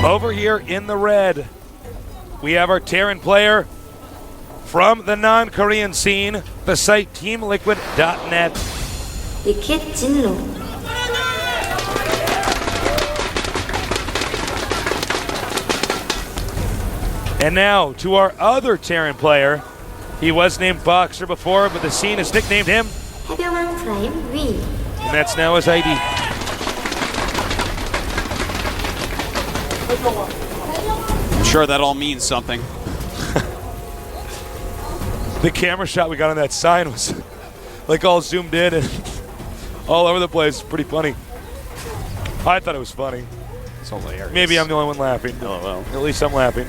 Over here in the red, we have our Terran player from the non-Korean scene, the site teamliquid.net. Jinro. And now to our other Terran player. He was named Boxer before, but the scene has nicknamed him. 해병왕 프라임 위. And that's now his ID. I'm sure that all means something. The camera shot we got on that sign was like all zoomed in and all over the place. Pretty funny. I thought it was funny. It's hilarious. Maybe I'm the only one laughing. LOL. At least I'm laughing.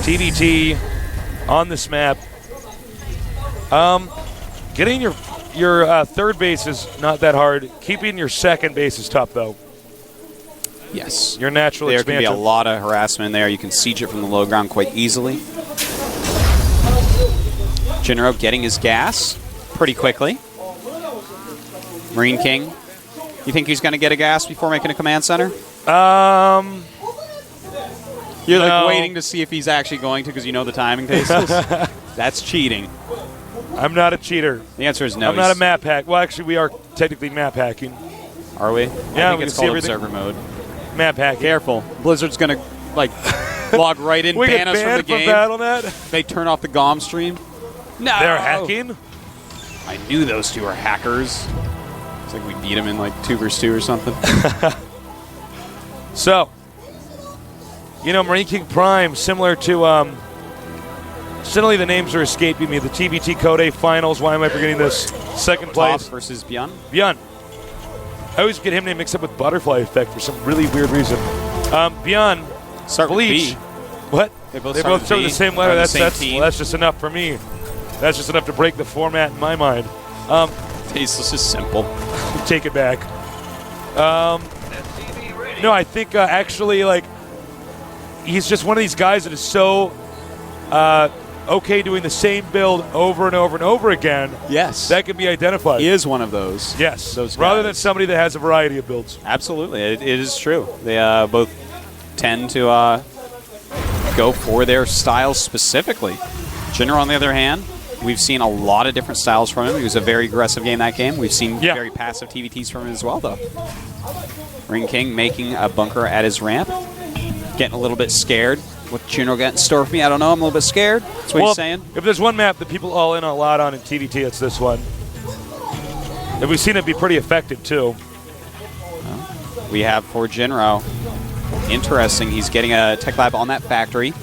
TVT on this map. Getting your third base is not that hard. Keeping your second base is tough, though. Yes. Your natural there expansion. Can be a lot of harassment there. You can siege it from the low ground quite easily. Jinro getting his gas pretty quickly. MarineKing, you think he's going to get a gas before making a command center? You're like waiting to see if he's actually going to because you know the timing Tasteless. That's cheating. I'm not a cheater. The answer is no. I'm not a map hack. Well, actually, we are technically map hacking. Are we? Yeah, I think it's called observer mode. Map hacking. Careful. Blizzard's going to, like, log right in, ban us from the game. BattleNet? They turn off the GOM stream. No. They're hacking? I knew those two were hackers. It's like we beat them in, like, 2 versus 2 or something. So, you know, MarineKing Prime, similar to, suddenly the names are escaping me. The TBT Code A Finals, why am I forgetting this? Second place. Top versus Bjorn. Bjorn. I always get him named mixed up with Butterfly Effect for some really weird reason. Bjorn. Start Bleach. with B. What? They both start with the same letter. That's just enough for me. That's just enough to break the format in my mind. Tasteless is simple. Take it back. No, I think actually, like, he's just one of these guys that is so okay doing the same build over and over and over again. Yes. That can be identified. He is one of those. Yes. Those rather than somebody that has a variety of builds. Absolutely. It is true. They both tend to go for their styles specifically. Jinro, on the other hand, we've seen a lot of different styles from him. He was a very aggressive game that game. We've seen very passive TVTs from him as well, though. MarineKing making a bunker at his ramp. Getting a little bit scared. What Jinro got in store for me, I don't know. I'm a little bit scared. That's what he's saying. If there's one map that people all in a lot on in TVT, it's this one. And we've seen it be pretty effective, too. Well, we have for Jinro. Interesting. He's getting a tech lab on that factory.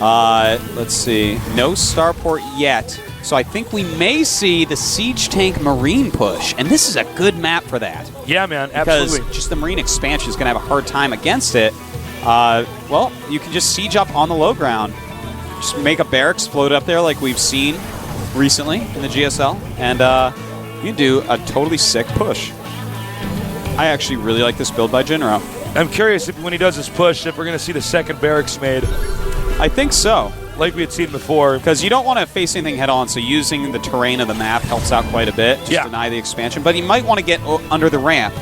Let's see. No starport yet. So I think we may see the Siege Tank Marine push. And this is a good map for that. Yeah, man. Absolutely. Because just the Marine expansion is going to have a hard time against it. Well, you can just siege up on the low ground. Just make a barracks, float up there like we've seen recently in the GSL. And you can do a totally sick push. I actually really like this build by Jinro. I'm curious if when he does his push, if we're going to see the second barracks made. I think so. Like we had seen before. Because you don't want to face anything head-on, so using the terrain of the map helps out quite a bit. Just deny the expansion. But you might want to get under the ramp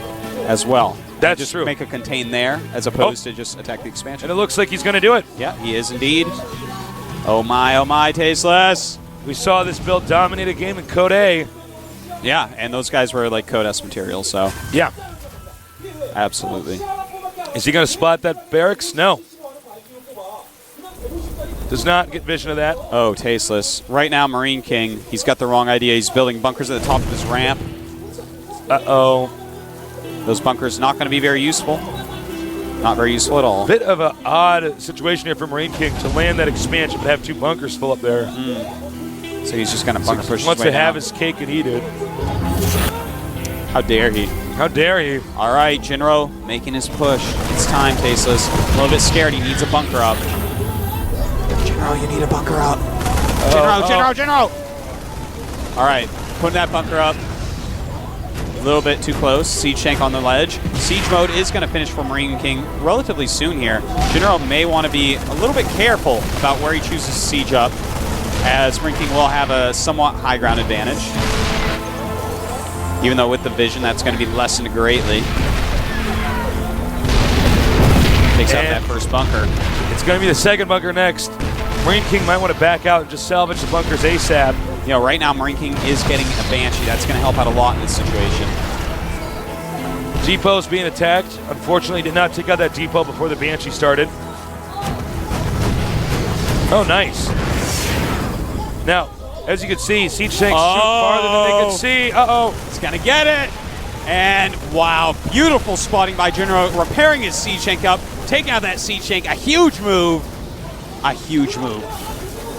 as well. That's just true. Make a contain there as opposed to just attack the expansion. And it looks like he's going to do it. Yeah, he is indeed. Oh my, Tasteless. We saw this build dominate a game in Code A. Yeah, and those guys were like Code S material, so. Yeah. Absolutely. Is he going to spot that barracks? No. Does not get vision of that. Oh, Tasteless. Right now, MarineKing, he's got the wrong idea. He's building bunkers at the top of his ramp. Uh-oh. Those bunkers not going to be very useful. Not very useful at all. Bit of an odd situation here for MarineKing to land that expansion but have 2 bunkers full up there. So he's just going to bunker push. He wants to have his cake and eat it. How dare he? How dare he? All right, Jinro making his push. It's time, Tasteless. A little bit scared. He needs a bunker up. Jinro, you need a bunker up. Jinro! All right, putting that bunker up. A little bit too close. Siege tank on the ledge. Siege mode is going to finish for MarineKing relatively soon here. Jinro may want to be a little bit careful about where he chooses to siege up, as MarineKing will have a somewhat high ground advantage. Even though with the vision, that's going to be lessened greatly. Takes out that first bunker. It's going to be the second bunker next. MarineKing might want to back out and just salvage the bunkers ASAP. You know, right now MarineKing is getting a Banshee. That's going to help out a lot in this situation. Depot's being attacked. Unfortunately, did not take out that depot before the Banshee started. Oh, nice. Now, as you can see, siege tanks shoot farther than they can see. Uh-oh. He's going to get it. And, wow, beautiful spotting by Jinro, repairing his siege tank up, taking out that siege tank. A huge move. A huge move.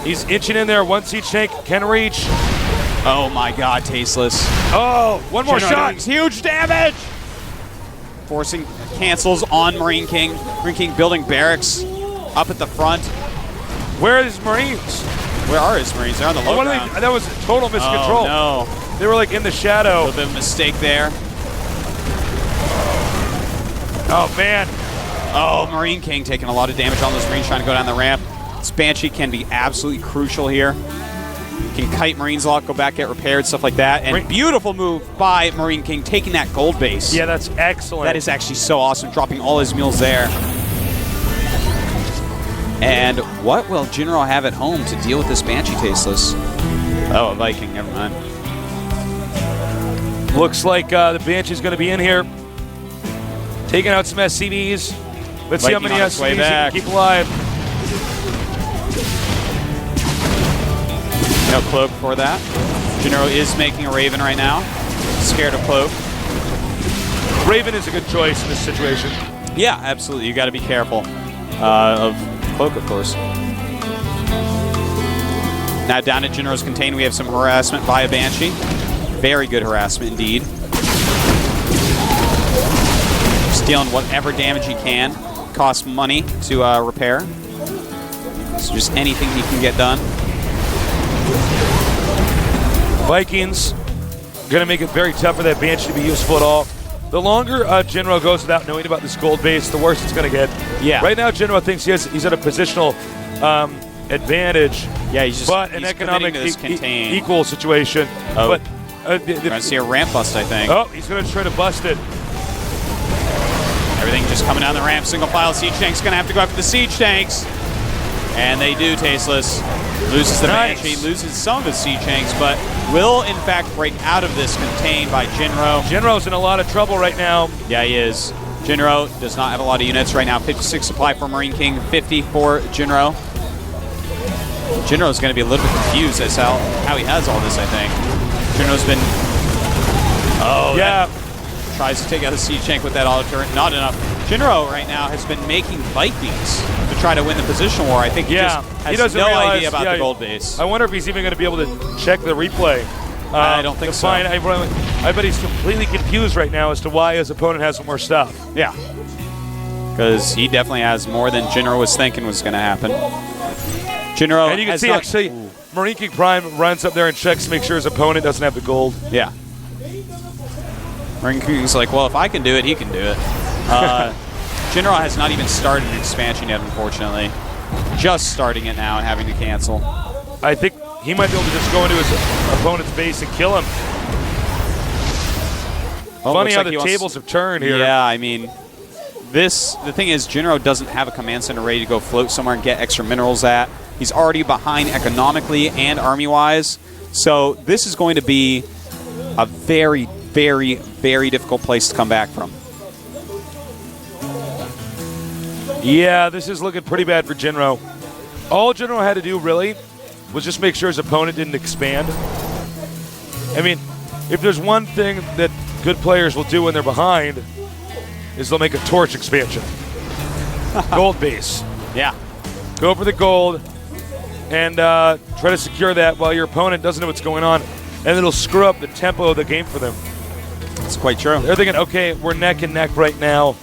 He's inching in there. One siege tank can reach. Oh, my God, Tasteless. Oh, one more Jinro shot. doing huge damage. Forcing cancels on MarineKing. MarineKing building barracks up at the front. Where are his Marines? Where are his Marines? They're on the low ground. That was total miscontrol. Oh, no. They were like in the shadow. A little bit of a mistake there. Oh, man. Oh, MarineKing taking a lot of damage on those Marines trying to go down the ramp. This Banshee can be absolutely crucial here. Can kite Marines a lot, go back, get repaired, stuff like that. And beautiful move by MarineKing, taking that gold base. Yeah, that's excellent. That is actually so awesome, dropping all his mules there. And what will Jinro have at home to deal with this Banshee, Tasteless? Oh, a Viking, never mind. Looks like the Banshee's going to be in here. Taking out some SCVs. Let's see how many SCVs he can keep alive. No cloak for that. Jinro is making a Raven right now. Scared of cloak. Raven is a good choice in this situation. Yeah, absolutely. You got to be careful of cloak, of course. Now down at Jinro's contain, we have some harassment by a Banshee. Very good harassment indeed. Just dealing whatever damage he can. Costs money to repair. So just anything he can get done. Vikings going to make it very tough for that Banshee to be useful at all. The longer Jinro goes without knowing about this gold base, the worse it's going to get. Yeah. Right now, Jinro thinks he's at a positional advantage. Yeah, he's an economic contain. equal situation. Oh. But We're going to see a ramp bust, I think. Oh, he's going to try to bust it. Everything just coming down the ramp. Single file siege tanks going to have to go after the siege tanks. And they do, Tasteless. Loses the Banshee, loses some of his siege tanks, but will, in fact, break out of this contained by Jinro. Jinro's in a lot of trouble right now. Yeah, he is. Jinro does not have a lot of units right now. 56 supply for MarineKing, 50 for Jinro. Jinro's going to be a little bit confused as how he has all this, I think. Jinro's been... Oh, yeah. Tries to take out a siege tank with that auto turret. Not enough. Jinro right now has been making Vikings to try to win the positional war. I think he just has no idea about the gold base. I wonder if he's even going to be able to check the replay. I don't think so. I bet he's completely confused right now as to why his opponent has more stuff. Yeah. Because he definitely has more than Jinro was thinking was going to happen. Jinro and you can see, actually, MarineKing Prime runs up there and checks to make sure his opponent doesn't have the gold. Yeah. MarineKing's like, well, if I can do it, he can do it. Jinro has not even started an expansion yet, unfortunately. Just starting it now and having to cancel. I think he might be able to just go into his opponent's base and kill him. Well, funny how the tables have turned here. Yeah, I mean, the thing is, Jinro doesn't have a command center ready to go float somewhere and get extra minerals at. He's already behind economically and army-wise. So this is going to be a very, very, very difficult place to come back from. Yeah, this is looking pretty bad for Jinro. All Jinro had to do, really, was just make sure his opponent didn't expand. I mean, if there's one thing that good players will do when they're behind, is they'll make a torch expansion. Gold base. Yeah. Go for the gold and try to secure that while your opponent doesn't know what's going on, and it'll screw up the tempo of the game for them. That's quite true. They're thinking, okay, we're neck and neck right now.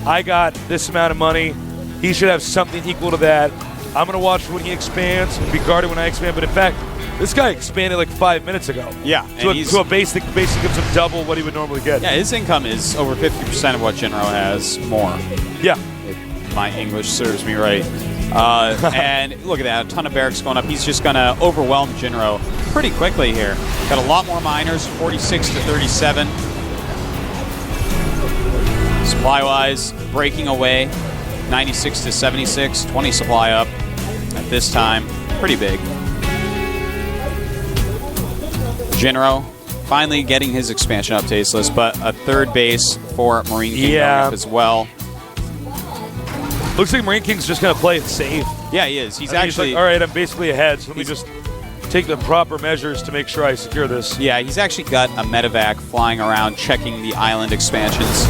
I got this amount of money. He should have something equal to that. I'm going to watch when he expands and be guarded when I expand. But in fact, this guy expanded like 5 minutes ago. Yeah. To a base that basically gives him double what he would normally get. Yeah, his income is over 50% of what Jinro has, more. Yeah. If my English serves me right. And look at that, a ton of barracks going up. He's just going to overwhelm Jinro pretty quickly here. Got a lot more miners, 46 to 37. Supply-wise, breaking away. 96 to 76, 20 supply up at this time. Pretty big. Jinro finally getting his expansion up, Tasteless, but a third base for MarineKing going up as well. Looks like MarineKing's just going to play it safe. Yeah, he is. He's He's like, all right, I'm basically ahead, so let me just take the proper measures to make sure I secure this. Yeah, he's actually got a medevac flying around checking the island expansions.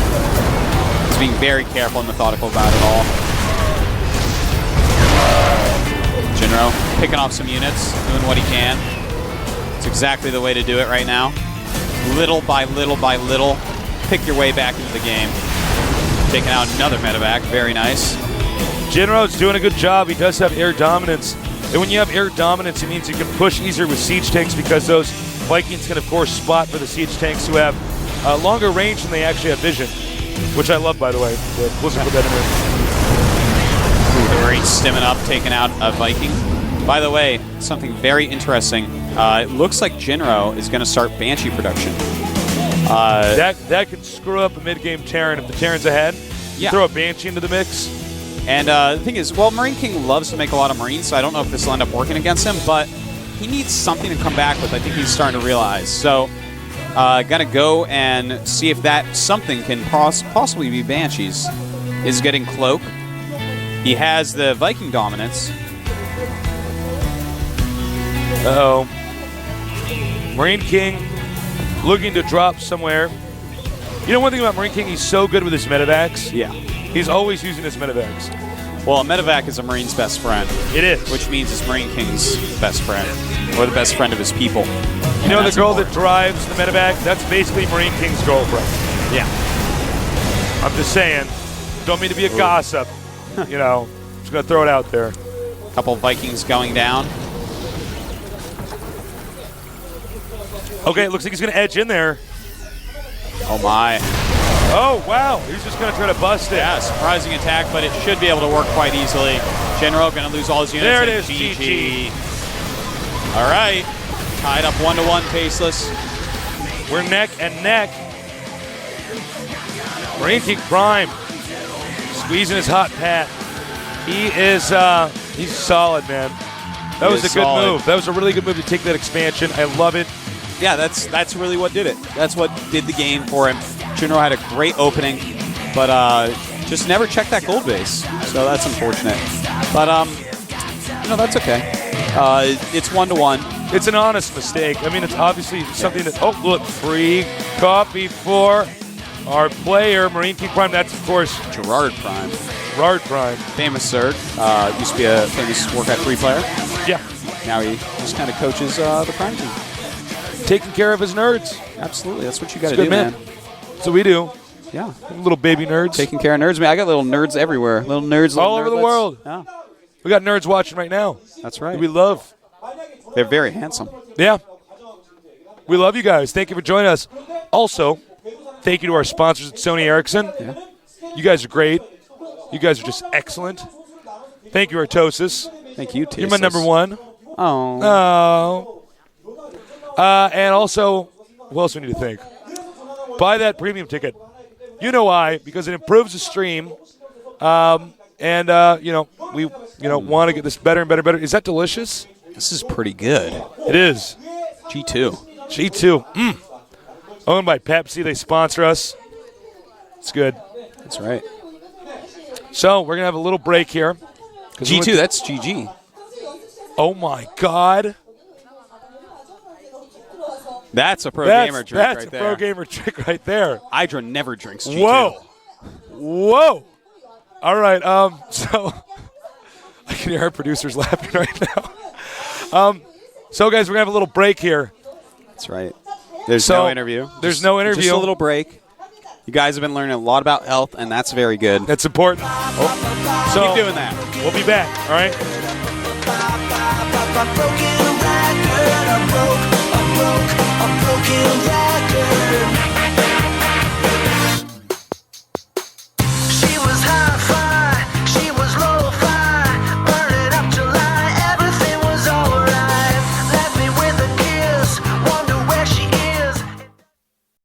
He's being very careful and methodical about it all. Jinro picking off some units, doing what he can. It's exactly the way to do it right now. Little by little by little, pick your way back into the game. Taking out another medevac, very nice. Jinro's doing a good job. He does have air dominance. And when you have air dominance, it means you can push easier with siege tanks because those Vikings can, of course, spot for the siege tanks who have longer range than they actually have vision, which I love, by the way. We'll put that in there. The Marines stimming up, taking out a Viking. By the way, something very interesting. It looks like Jinro is going to start Banshee production. That could screw up a mid-game Terran if the Terran's ahead. Yeah. Throw a Banshee into the mix. And the thing is, well, MarineKing loves to make a lot of Marines, so I don't know if this will end up working against him, but he needs something to come back with. I think he's starting to realize. So, gotta go and see if that something can possibly be Banshees. Is getting Cloak. He has the Viking dominance. Uh-oh. MarineKing looking to drop somewhere. You know one thing about MarineKing, he's so good with his medevacs. Yeah. He's always using his medevacs. Well, a medevac is a Marine's best friend. It is. Which means it's MarineKing's best friend. Or the best friend of his people. You know the girl that drives the medevac? That's basically MarineKing's girlfriend. Yeah. I'm just saying. Don't mean to be a gossip. You know, just going to throw it out there. Couple Vikings going down. Okay, it looks like he's going to edge in there. Oh, my. Oh, wow. He's just going to try to bust it. Yeah, surprising attack, but it should be able to work quite easily. Jinro going to lose all his units. There it is, GG. All right. Tied up 1-1, Tasteless. We're neck and neck. MarineKing Prime squeezing his hot pat. He is he's solid, man. That was a good move. That was a really good move to take that expansion. I love it. Yeah, that's really what did it. That's what did the game for him. Jinro had a great opening, but just never checked that gold base. So that's unfortunate. But that's okay. It's 1-1. It's an honest mistake. I mean, it's obviously something that. Oh, look, free coffee for our player, MarineKing Prime. That's of course Gerard Prime. Gerard Prime, famous Zerg. Used to be a famous Warcraft 3 player. Yeah. Now he just kind of coaches the Prime team. Taking care of his nerds. Absolutely, that's what you got to do, man. So we do. Yeah. Little baby nerds. Taking care of nerds. Man, I got little nerds everywhere. Little nerds. All over the world. Yeah. We got nerds watching right now. That's right. We love. They're very handsome. Yeah. We love you guys. Thank you for joining us. Also, thank you to our sponsors at Sony Ericsson. Yeah. You guys are great. You guys are just excellent. Thank you, Artosis. Thank you, Tasteless. You're my number one. Oh. And also, who else we need to thank? Buy that premium ticket. You know why? Because it improves the stream. We want to get this better and better and better. Is that delicious? This is pretty good. It is. G2. G2. Owned by Pepsi. They sponsor us. It's good. That's right. So we're going to have a little break here. G2, that's GG. Oh, my God. That's a pro gamer drink right there. That's a pro gamer trick right there. Hydra never drinks G2. Whoa. All right. So I can hear our producers laughing right now. So, guys, we're going to have a little break here. That's right. There's no interview. There's no interview. Just a little break. You guys have been learning a lot about health, and that's very good. That's important. So keep doing that. We'll be back. All right. A broken record.